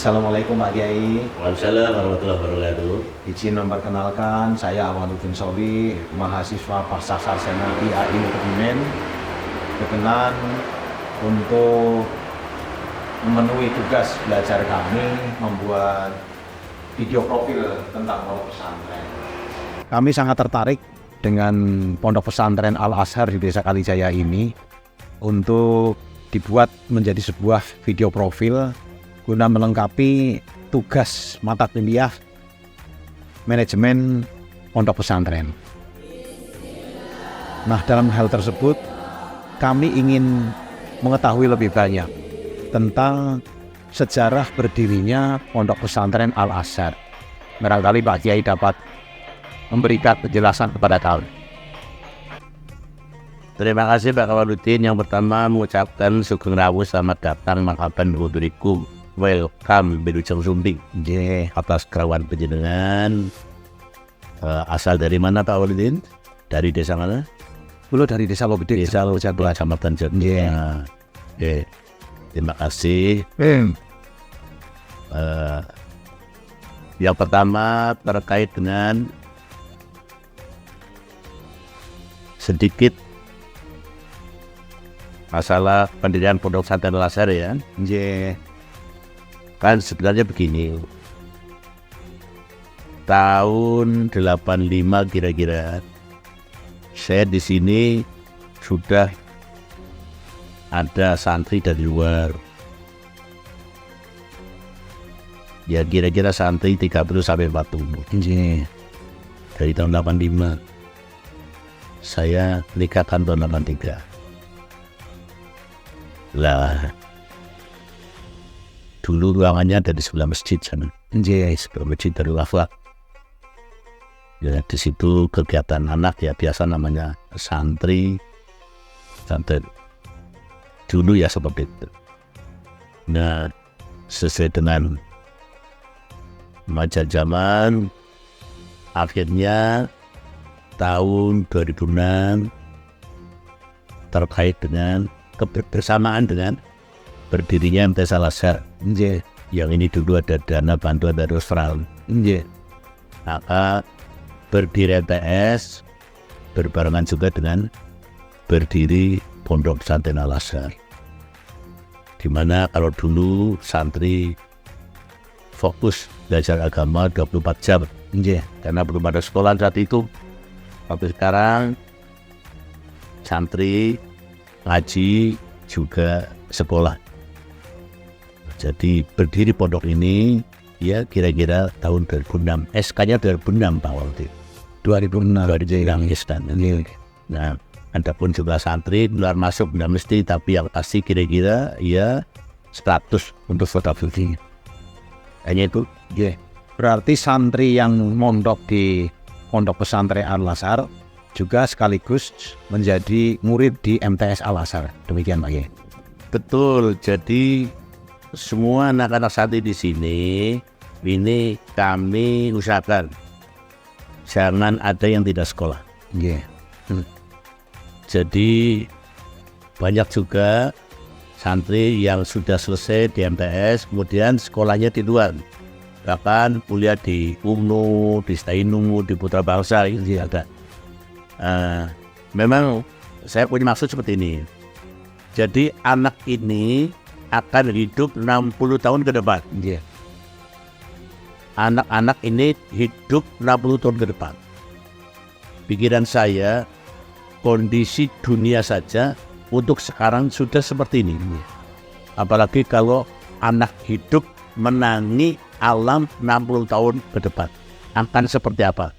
Assalamualaikum Pak Kiai. Waalaikumsalam warahmatullahi wabarakatuh. Izin memperkenalkan, saya Awanuddin Sobi, mahasiswa Pasca Sarjana IAI Kebumen, berkenan untuk memenuhi tugas belajar kami membuat video profil tentang pondok pesantren. Kami sangat tertarik dengan pondok pesantren Al-Azhar di Desa Kalijaya ini untuk dibuat menjadi sebuah video profil guna melengkapi tugas mata kuliah manajemen pondok pesantren. Nah, dalam hal tersebut kami ingin mengetahui lebih banyak tentang sejarah berdirinya pondok pesantren Al-Azhar. Barangkali Pak Kiai dapat memberikan penjelasan kepada kami. Terima kasih Pak Kawaluddin. Yang pertama mengucapkan sugeng rawuh selamat datang marhaban hudurikum. Welcome Bedujeng Sumbing. Atas kerawan penjenengan. Asal dari mana Pak Kawaluddin? Dari desa mana? Dulu dari Desa Lobede. Desa Lobede, Kecamatan Jati. Terima kasih. Yang pertama terkait dengan sedikit masalah pendirian pondok pesantren Al-Azhar ya. Kan sebenarnya begini. Tahun 85 kira-kira saya di sini sudah ada santri dari luar. Ya kira-kira santri 30 sampai 40. Dari tahun 85. Saya nikahkan tahun 83. Lah, dulu ruangannya ada di sebelah masjid sana. Sebelah masjid Darul Afaq. Ya di situ kegiatan anak ya biasa namanya santri. Dulu ya seperti itu. Nah, sesuai dengan masa zaman, akhirnya tahun 2006 terkait dengan kebersamaan dengan berdirinya MTS Al-Azhar. Yang ini dulu ada dana bantuan dari Australia. Maka berdiri MTS berbarengan juga dengan berdiri Pondok Pesantren Al-Azhar. Dimana kalau dulu santri fokus belajar agama 24 jam. Karena belum ada sekolah saat itu. Tapi sekarang santri ngaji juga sekolah. Jadi berdiri pondok ini ya kira-kira tahun 2006. SK-nya 2006 Pak Waldi. 2006 istana. Nah, adapun jumlah santri luar masuk tidak mesti, tapi yang pasti kira-kira ya 100 untuk fotografi. Hanya itu. Berarti santri yang mondok di pondok pesantren Al-Azhar juga sekaligus menjadi murid di MTS Al-Azhar. Demikian Pak Kiai. Betul. Jadi semua anak-anak santri di sini ini kami usahakan jangan ada yang tidak sekolah. Jadi banyak juga santri yang sudah selesai di MTS kemudian sekolahnya di luar. Bahkan kuliah di UMNU, di Stainu, di Putra Bangsa ini ada. Memang saya punya maksud seperti ini. Jadi anak ini akan hidup 60 tahun ke depan. Anak-anak ini hidup 60 tahun ke depan. Pikiran saya, kondisi dunia saja untuk sekarang sudah seperti ini. Apalagi kalau anak hidup menangi alam 60 tahun ke depan. Akan seperti apa?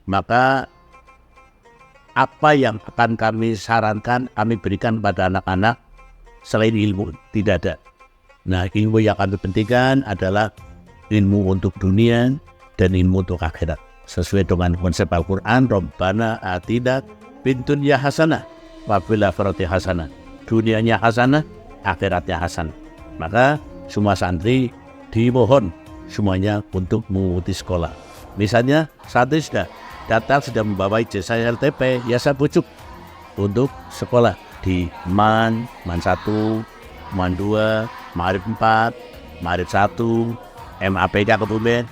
Maka apa yang akan kami sarankan, kami berikan pada anak-anak selain ilmu? Tidak ada. Nah, ilmu yang kami pentingkan adalah ilmu untuk dunia dan ilmu untuk akhirat. Sesuai dengan konsep Al-Quran, Rabbana atina fid dunya hasanah wa fil akhirati hasanah. Dunianya hasanah, akhiratnya hasanah. Maka semua santri dimohon semuanya untuk mengikuti sekolah. Misalnya santri sudah datang, sudah membawa ijazah LTP, ya saya bujuk untuk sekolah di MAN 1, MAN 2, Ma'arif 4, Marit 1, MAPK Kebumen.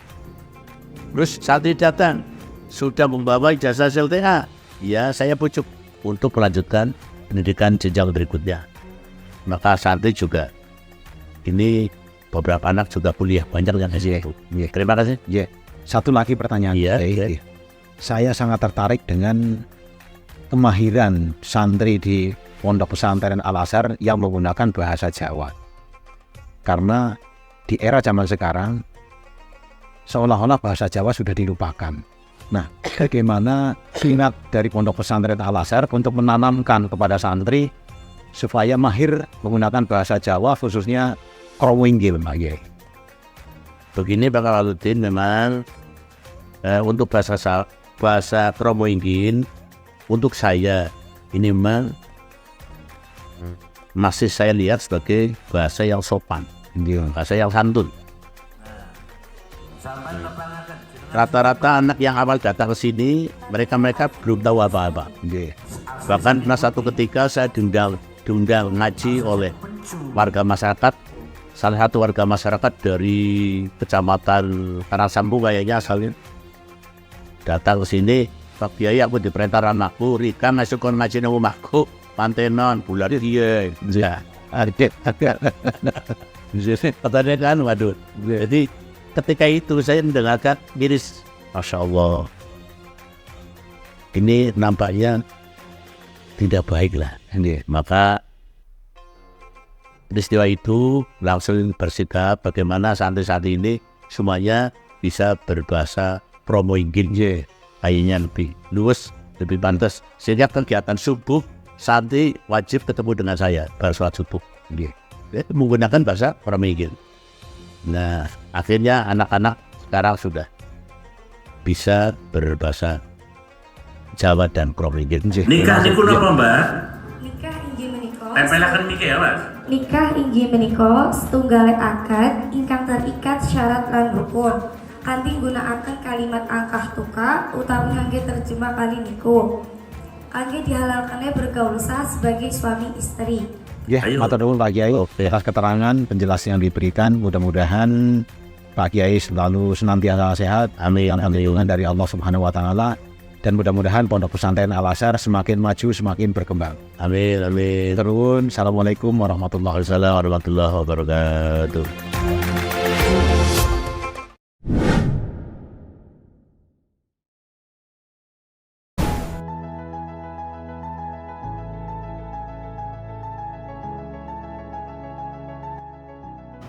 Terus santri datang, sudah membawa ijazah SLTA. Ya, saya pujuk untuk melanjutkan pendidikan jenjang berikutnya. Maka santri juga, ini beberapa anak juga kuliah banyak yang itu. Terima kasih. Satu lagi pertanyaan. Saya sangat tertarik dengan kemahiran santri di Pondok Pesantren Al-Azhar yang menggunakan bahasa Jawa. Karena di era zaman sekarang seolah-olah bahasa Jawa sudah dilupakan. Nah, bagaimana minat dari Pondok Pesantren Al-Azhar untuk menanamkan kepada santri supaya mahir menggunakan bahasa Jawa, khususnya Kromwinggil, Pak Kiai? Begini Pak Kamaludin, memang untuk bahasa Kromwinggil untuk saya ini memang masih saya lihat sebagai bahasa yang sopan, bahasa yang santun. Rata-rata anak yang awal datang ke sini, mereka belum tahu apa-apa. Bahkan pernah satu ketika saya diundang ngaji oleh warga masyarakat, salah satu warga masyarakat dari kecamatan Karasambu kayaknya asalnya, datang ke sini, Pak Kiai, aku diperintah anakku, Rika masuk ke ngaji nang omahku, pantenon bulan dia. Katanya kan, waduh. Jadi ketika itu saya mendengarkan miris, Masya Allah, ini nampaknya tidak baik lah. Maka peristiwa itu langsung bersikap bagaimana santri-santri ini semuanya bisa berbahasa Kromwinggil, kayaknya lebih luwes, lebih pantas. Sehingga kegiatan subuh santri wajib ketemu dengan saya pada sholat subuh, menggunakan bahasa Kromwinggil. Nah, akhirnya anak-anak sekarang sudah bisa berbahasa Jawa dan Kromwinggil. Nikah niku napa, Mbak? Nikah inggih menika. Tempelaken mikir ya, Mas. Nikah inggih menika setunggal akad ingkang terikat syarat lan rukun. Kanthi nggunakaken kalimat angkah tuka utawi ngangge terjemah kali niku. Kangge dihalalkannya bergaul sah sebagai suami istri. Matur nuwun Pak Kiai atas keterangan penjelasan yang diberikan. Mudah-mudahan Pak Kiai selalu senantiasa sehat. Amin. Dari Allah Subhanahu wa taala, dan mudah-mudahan Pondok Pesantren Al-Azhar semakin maju, semakin berkembang. Amin. Terus, Assalamualaikum warahmatullahi wabarakatuh.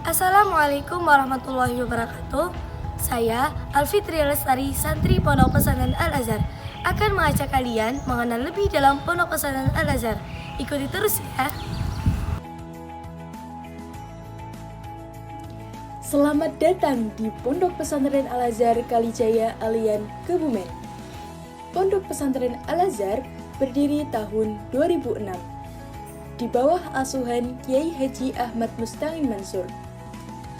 Assalamualaikum warahmatullahi wabarakatuh. Saya Alfitri Lestari, santri Pondok Pesantren Al-Azhar, akan mengajak kalian mengenal lebih dalam Pondok Pesantren Al-Azhar. Ikuti terus ya. Selamat datang di Pondok Pesantren Al-Azhar Kalijaya Alian Kebumen. Pondok Pesantren Al-Azhar berdiri tahun 2006 di bawah asuhan Kiai Haji Ahmad Mustaqim Mansur.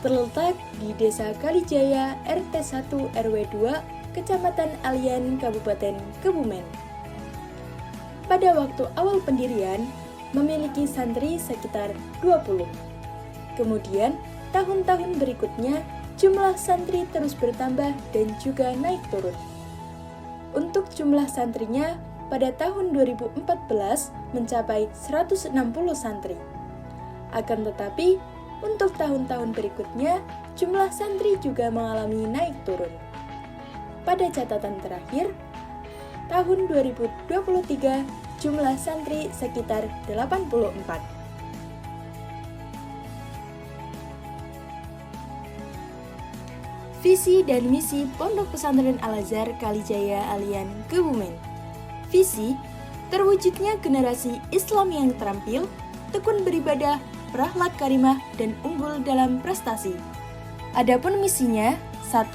Terletak di Desa Kalijaya, RT 1 RW 2, Kecamatan Alian, Kabupaten Kebumen. Pada waktu awal pendirian, memiliki santri sekitar 20. Kemudian, tahun-tahun berikutnya, jumlah santri terus bertambah dan juga naik turun. Untuk jumlah santrinya, pada tahun 2014 mencapai 160 santri. Akan tetapi, untuk tahun-tahun berikutnya, jumlah santri juga mengalami naik turun. Pada catatan terakhir, tahun 2023, jumlah santri sekitar 84. Visi dan misi Pondok Pesantren Al-Azhar Kalijaya Alian Kebumen. Visi, terwujudnya generasi Islam yang terampil, tekun beribadah, berakhlak karimah, dan unggul dalam prestasi. Adapun misinya, 1.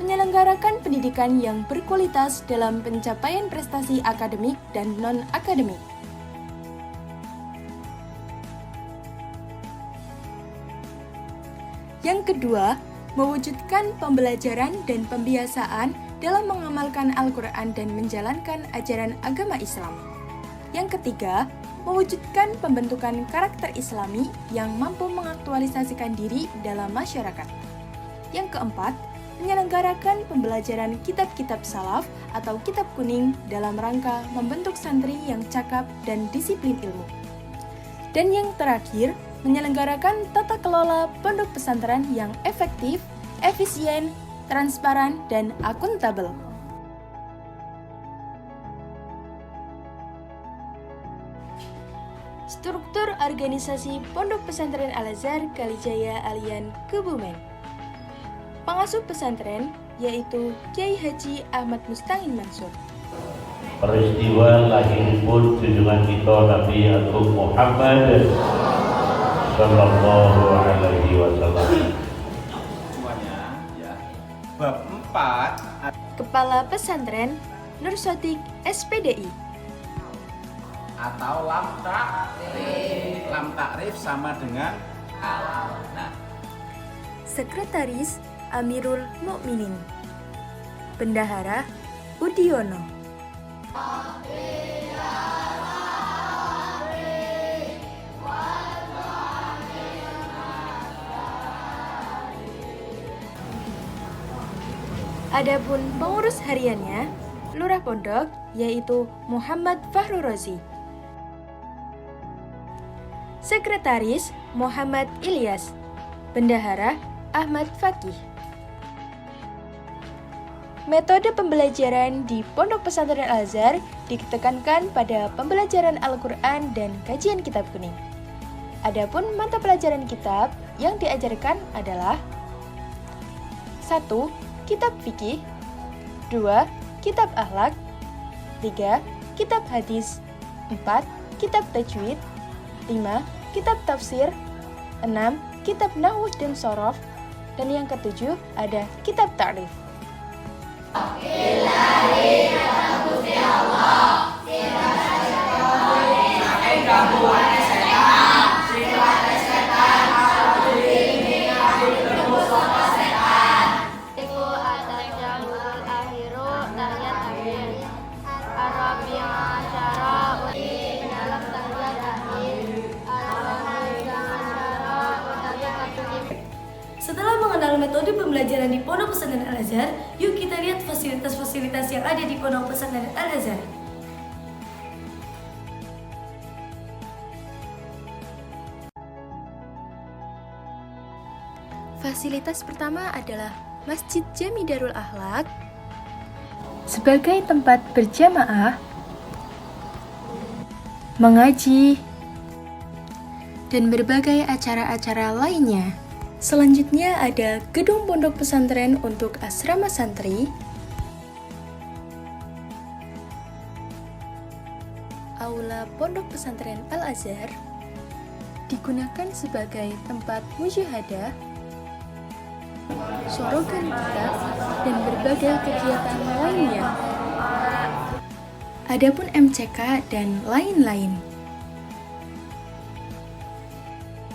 Menyelenggarakan pendidikan yang berkualitas dalam pencapaian prestasi akademik dan non-akademik. Yang kedua, mewujudkan pembelajaran dan pembiasaan dalam mengamalkan Al-Quran dan menjalankan ajaran agama Islam. Yang ketiga, mewujudkan pembentukan karakter Islami yang mampu mengaktualisasikan diri dalam masyarakat. Yang keempat, menyelenggarakan pembelajaran kitab-kitab salaf atau kitab kuning dalam rangka membentuk santri yang cakap dan disiplin ilmu. Dan yang terakhir, menyelenggarakan tata kelola pondok pesantren yang efektif, efisien, transparan, dan akuntabel. Struktur organisasi Pondok Pesantren Al-Azhar Kalijaya Alian Kebumen. Pengasuh pesantren yaitu Kiai Haji Ahmad Mustangin Mansur. Peristiwa lahir pun junjungan kita Nabi Agung Muhammad Sallallahu Alaihi Wasallam. Semuanya ya. Bab 4 Kepala Pesantren Nur Sotik SPDI. atau lam takrif. Lam takrif sama dengan al. Nah, Sekretaris Amirul Mukminin. Bendahara Udiono. Adapun pengurus hariannya, Lurah Pondok, yaitu Muhammad Fahru Rozi. Sekretaris Muhammad Ilyas. Bendahara Ahmad Fakih. Metode pembelajaran di Pondok Pesantren Al-Azhar ditekankan pada pembelajaran Al-Quran dan kajian kitab kuning. Adapun mata pelajaran kitab yang diajarkan adalah 1. Kitab fikih, 2. Kitab akhlak, 3. Kitab hadis, 4. Kitab tajwid, 5. Kitab tafsir, 6. Kitab nahwu dan shorof, dan yang ketujuh ada kitab ta'rif. Setelah mengenal metode pembelajaran di Pondok Pesantren Al-Azhar, yuk kita lihat fasilitas-fasilitas yang ada di Pondok Pesantren Al-Azhar. Fasilitas pertama adalah Masjid Jami Darul Akhlak sebagai tempat berjamaah, mengaji, dan berbagai acara-acara lainnya. Selanjutnya ada gedung pondok pesantren untuk asrama santri, aula pondok pesantren Al-Azhar, digunakan sebagai tempat musyahadah, sorogan kitab, dan berbagai kegiatan lainnya. Adapun MCK dan lain-lain.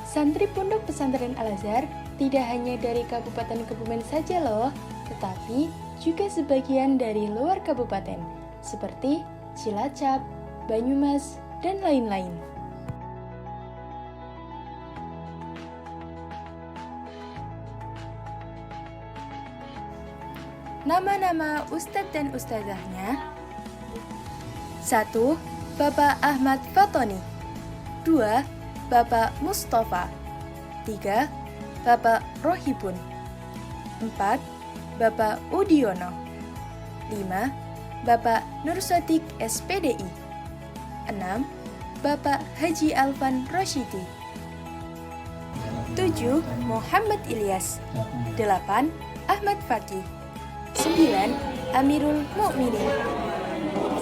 Santri Pondok Pesantren Al-Azhar tidak hanya dari Kabupaten Kebumen saja loh, tetapi juga sebagian dari luar kabupaten, seperti Cilacap, Banyumas, dan lain-lain. Nama-nama Ustadz dan Ustazahnya: 1. Bapak Ahmad Fatoni, 2. Bapak Mustafa, 3. Bapak Rohibun, 4. Bapak Udiono, 5. Bapak Nursodik SPDI, 6. Bapak Haji Alvan Roshidi, 7. Muhammad Ilyas, 8. Ahmad Fakih, 9. Amirul Mukminin,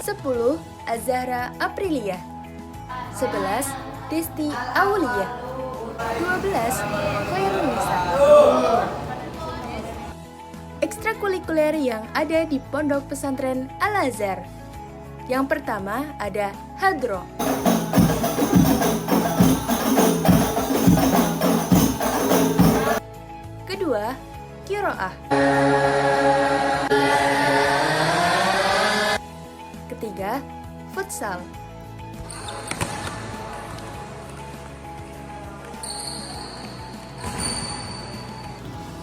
10. Azhara Aprilia, 11. Desti Aulia, 12. Khairul Nisa. Ekstrakurikuler yang ada di Pondok Pesantren Al-Azhar. Yang pertama ada hadro. Kedua, qiraah. Ketiga, futsal.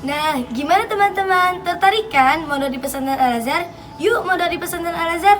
Nah, gimana teman-teman? Tertarik kan mondok di pesantren Al-Azhar? Yuk mondok di pesantren Al-Azhar.